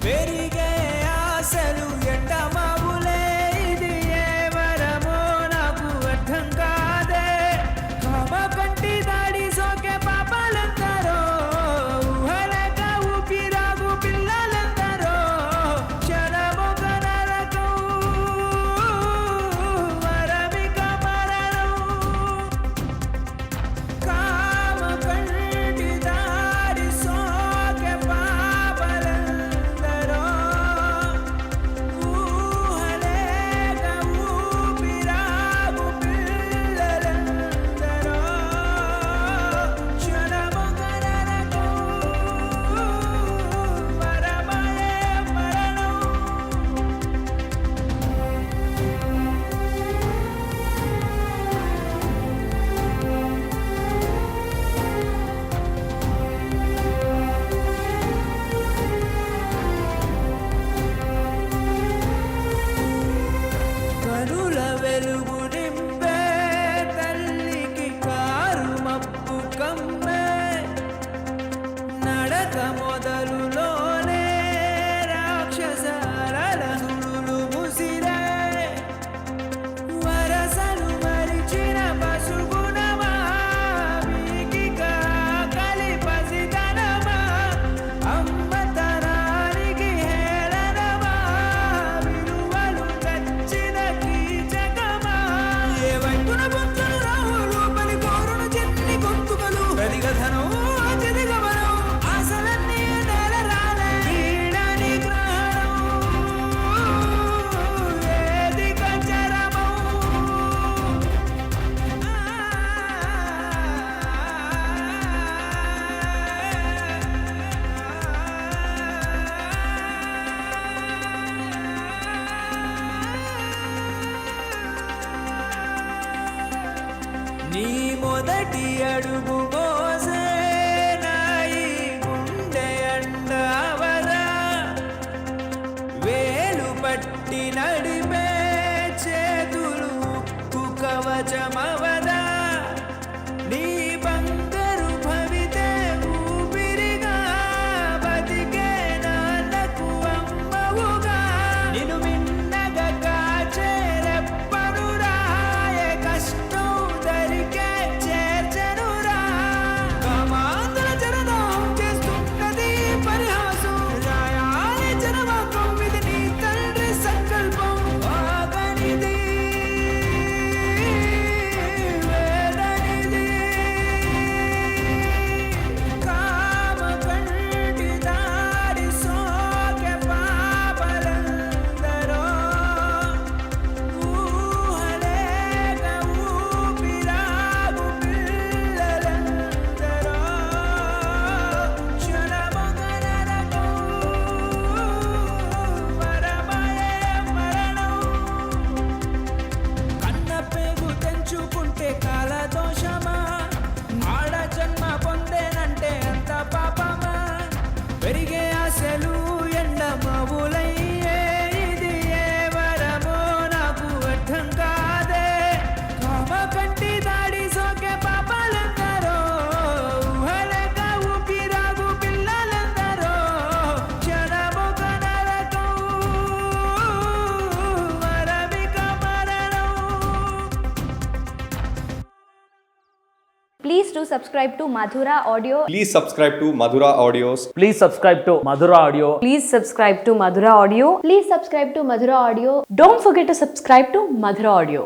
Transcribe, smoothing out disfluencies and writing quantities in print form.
పెరిగే ఆశలు ఎండమావులే, ఇది ఏ వరమో నాకు అర్థం కాదే. కామ కంటి దాడి సోకే పాపాలందరో, ఊహలేక ఊపిరాగు పిల్లలందరో. క్షణమొక నరకం, వరమిక మరణం. కామ కంటి దాడి సోకే పాపాలందరో, ఊహలేక ఊపిరాగు పిల్లలందరో. క్షణమొక నరకం, వరమయే మరణం. కనుల వెలుగు నింపే తల్లికి కారు మప్పు కమ్మే. నడక మొదలులోనే రాక్షసాల నుడులు ముసిరే. వరసలు మరిచిన పశుగుణమా, వీకిక కలిపసితనమా. అమ్మతనానికి హేళనమా, విలువలు తెచ్చిన కీచకమా. ఏ వైపున బొంతులు రాహులు, పని కోరును చెన్ని గొంతుకలు. ప్రతిగధనం అతిథిగమనం, ఆశలన్నీ నెలరాలే. వీడని గ్రహణం, వేదిక చరమం. నీ మొదటి అడుగు మోసే నాయి గుండె అండవరా. వేలు పట్టి నడిపే చేతులు ఉక్కు కవచమవదా. నీ బంగారు భవితే ఊపిరిగా, బతికే నాన్నకు అమ్మవుగా. నిన్ను మిన్నగా కాచే రెప్పనురా, ఏ కష్టం దరికే చేర్చనురా. కామాంధుల చరణం చేస్తున్నది పరిహాసం, రాయాలి జనవాకం, ఇది నీ తండ్రి సంకల్పం. ఆగనిది, వేదనిది. కామ కంటి దాడి సోకే పాపలందరో, ఊహలేక ఊపిరాగు పిల్లలందరో. క్షణమొక నరకం, వరమయే మరణం. కన్న పేగు తెంచుకుంటే కాలదోషమా, ఆడ జన్మ పొందేనంటే అంత పాపమా. పెరిగే ఆశలు ఎండమావులయ్యే, ఇది ఏ వరమో నాకు అర్థం కాదే. కామ కంటి దాడి సోకే పాపాలందరో, ఊహలేక ఊపిరాగు పిల్లలందరో. క్షణమొక నరకం, వరమిక మరణం. Please do subscribe to Madhura Audio. Please subscribe to Madhura Audios. Please subscribe to Madhura Audio. Please subscribe to Madhura Audio. Please subscribe to Madhura Audio. Don't forget to subscribe to Madhura Audio.